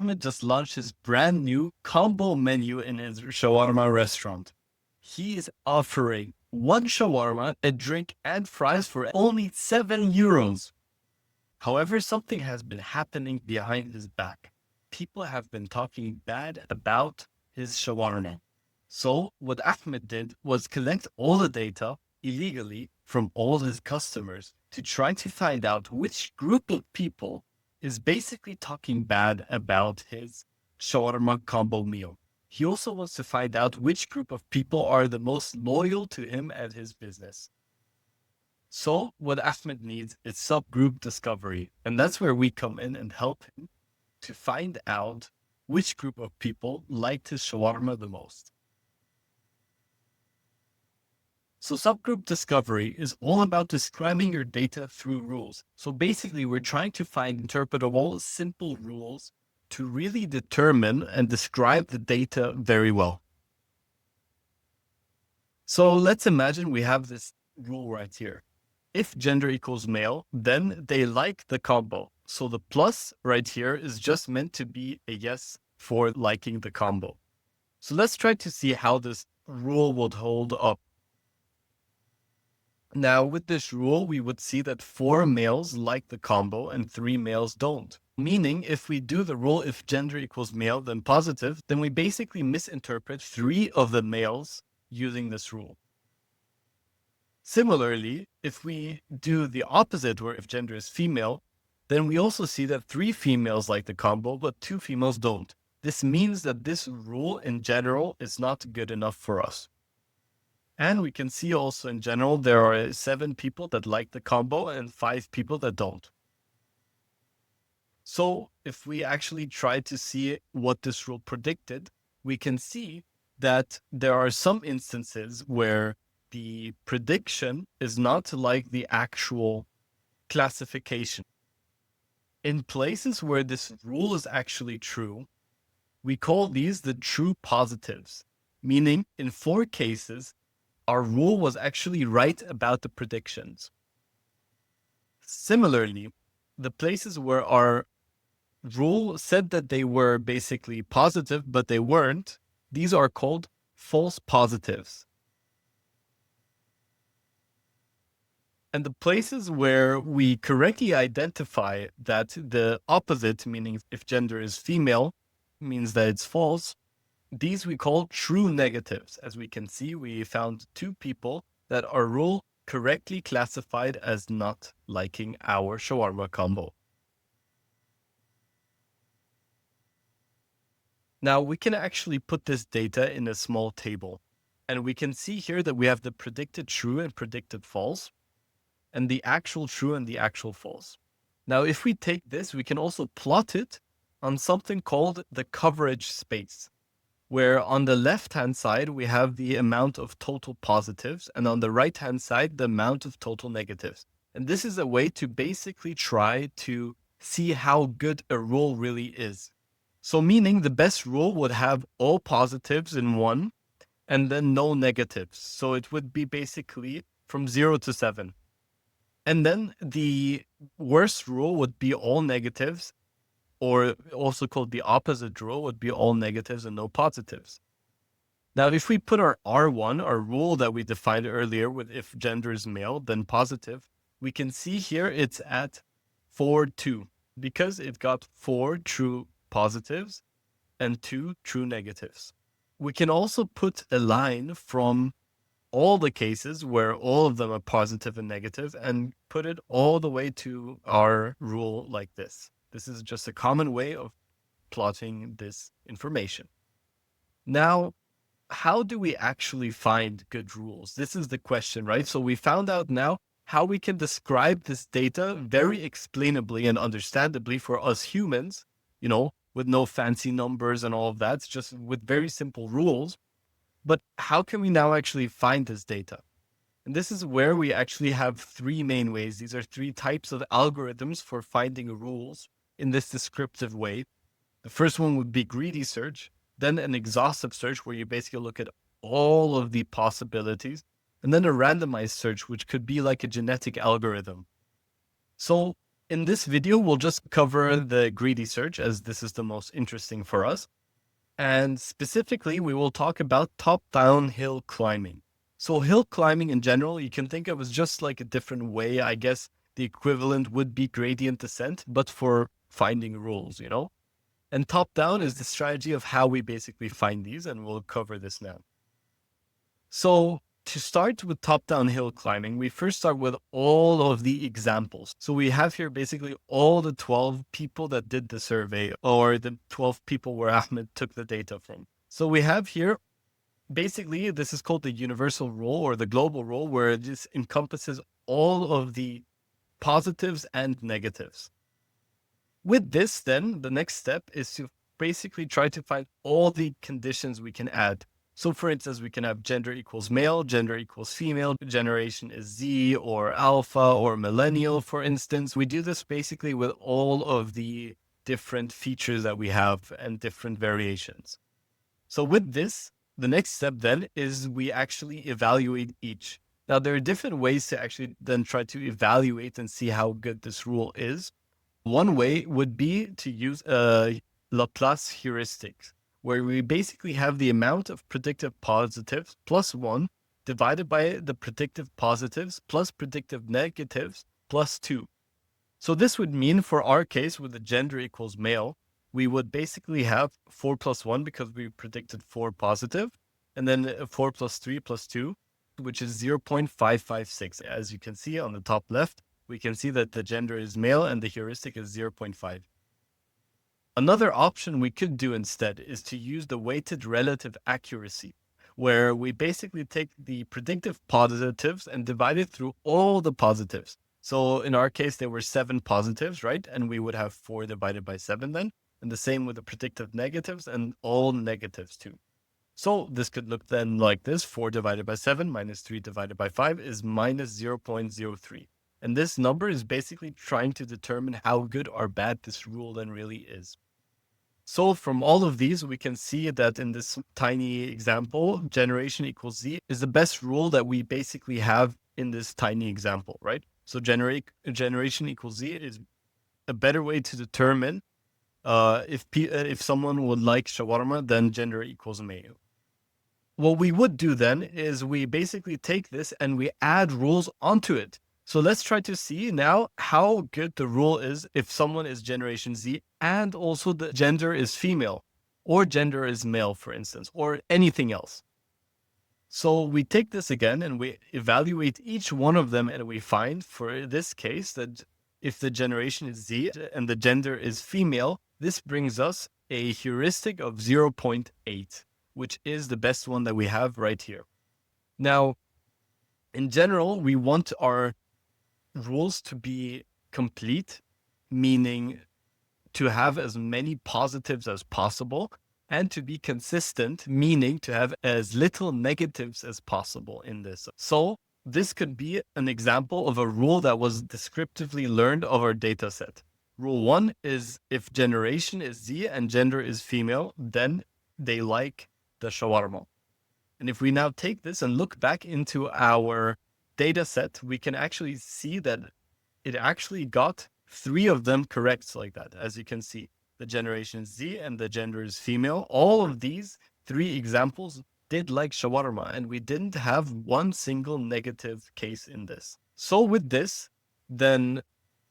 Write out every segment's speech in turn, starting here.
Ahmed just launched his brand new combo menu in his shawarma restaurant. He is offering one shawarma, a drink, and fries for only €7. However, something has been happening behind his back. People have been talking bad about his shawarma. So what Ahmed did was collect all the data illegally from all his customers to try to find out which group of people is basically talking bad about his shawarma combo meal. He also wants to find out which group of people are the most loyal to him and his business. So what Ahmed needs is subgroup discovery. And that's where we come in and help him to find out which group of people liked his shawarma the most. So subgroup discovery is all about describing your data through rules. So basically, we're trying to find interpretable, simple rules to really determine and describe the data very well. So let's imagine we have this rule right here. If gender equals male, then they like the combo. So the plus right here is just meant to be a yes for liking the combo. So let's try to see how this rule would hold up. Now, with this rule, we would see that 4 males like the combo and 3 males don't. Meaning, if we do the rule if gender equals male, then positive, then we basically misinterpret 3 of the males using this rule. Similarly, if we do the opposite, where if gender is female, then we also see that 3 females like the combo, but 2 females don't. This means that this rule in general is not good enough for us. And we can see also in general, there are 7 people that like the combo and 5 people that don't. So if we actually try to see what this rule predicted, we can see that there are some instances where the prediction is not like the actual classification. In places where this rule is actually true, we call these the true positives, meaning in 4 cases, our rule was actually right about the predictions. Similarly, the places where our rule said that they were basically positive, but they weren't, these are called false positives. And the places where we correctly identify that the opposite, meaning if gender is female, means that it's false, these we call true negatives. As we can see, we found 2 people that our rule correctly classified as not liking our shawarma combo. Now we can actually put this data in a small table. And we can see here that we have the predicted true and predicted false, and the actual true and the actual false. Now, if we take this, we can also plot it on something called the coverage space, where on the left-hand side, we have the amount of total positives, and on the right-hand side, the amount of total negatives. And this is a way to basically try to see how good a rule really is. So meaning the best rule would have all positives in 1, and then no negatives. So it would be basically from 0 to 7. And then the worst rule would be all negatives, or also called the opposite rule, would be all negatives and no positives. Now, if we put our R1, our rule that we defined earlier with if gender is male, then positive, we can see here it's at 4-2 because it got 4 true positives and 2 true negatives. We can also put a line from all the cases where all of them are positive and negative and put it all the way to our rule like this. This is just a common way of plotting this information. Now, how do we actually find good rules? This is the question, right? So we found out now how we can describe this data very explainably and understandably for us humans, with no fancy numbers and all of that, just with very simple rules. But how can we now actually find this data? And this is where we actually have 3 main ways. These are 3 types of algorithms for finding rules in this descriptive way. The first one would be greedy search, then an exhaustive search where you basically look at all of the possibilities, and then a randomized search, which could be like a genetic algorithm. So In this video, we'll just cover the greedy search as this is the most interesting for us. And specifically, we will talk about top-down hill climbing. So hill climbing in general, you can think of as just like a different way. I guess the equivalent would be gradient descent, but for finding rules, you know? And top-down is the strategy of how we basically find these, and we'll cover this now. So to start with top-down hill climbing, we first start with all of the examples. So we have here basically all the 12 people that did the survey, or the 12 people where Ahmed took the data from. So we have here, basically, this is called the universal rule or the global rule, where it just encompasses all of the positives and negatives. With this, then, the next step is to basically try to find all the conditions we can add. So for instance, we can have gender equals male, gender equals female, generation is Z or alpha or millennial, for instance. We do this basically with all of the different features that we have and different variations. So with this, the next step then is we actually evaluate each. Now, there are different ways to actually then try to evaluate and see how good this rule is. One way would be to use a Laplace heuristic, where we basically have the amount of predictive positives plus 1 divided by the predictive positives plus predictive negatives plus 2. So this would mean for our case with the gender equals male, we would basically have 4 plus 1 because we predicted 4 positive, and then 4 plus 3 plus 2, which is 0.556. As you can see on the top left, we can see that the gender is male and the heuristic is 0.5. Another option we could do instead is to use the weighted relative accuracy, where we basically take the predictive positives and divide it through all the positives. So in our case, there were 7 positives, right? And we would have 4 divided by 7 then. And the same with the predictive negatives and all negatives too. So this could look then like this: 4 divided by 7 minus 3 divided by 5 is minus 0.03. And this number is basically trying to determine how good or bad this rule then really is. So from all of these, we can see that in this tiny example, generation equals Z is the best rule that we basically have in this tiny example, right? So generation equals Z is a better way to determine if someone would like shawarma, then gender equals male. What we would do then is we basically take this and we add rules onto it. So let's try to see now how good the rule is if someone is generation Z and also the gender is female or gender is male, for instance, or anything else. So we take this again and we evaluate each one of them, and we find for this case that if the generation is Z and the gender is female, this brings us a heuristic of 0.8, which is the best one that we have right here. Now, in general, we want our rules to be complete, meaning to have as many positives as possible, and to be consistent, meaning to have as little negatives as possible in this. So this could be an example of a rule that was descriptively learned of our data set. Rule 1 is if generation is Z and gender is female, then they like the shawarma. And if we now take this and look back into our data set, we can actually see that it actually got 3 of them correct like that. As you can see, the generation is Z and the gender is female. All of these 3 examples did like shawarma, and we didn't have one single negative case in this. So with this, then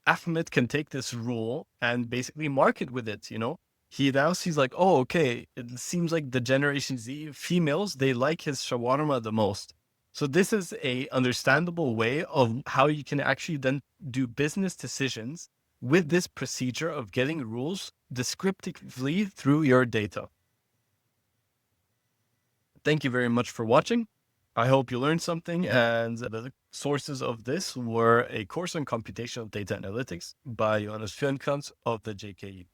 Ahmed can take this rule and basically market with it, you know? He now sees like, oh, okay, it seems like the generation Z females, they like his shawarma the most. So this is a understandable way of how you can actually then do business decisions with this procedure of getting rules descriptively through your data. Thank you very much for watching. I hope you learned something, and the sources of this were a course on computational data analytics by Johannes Fürnkranz of the JKE.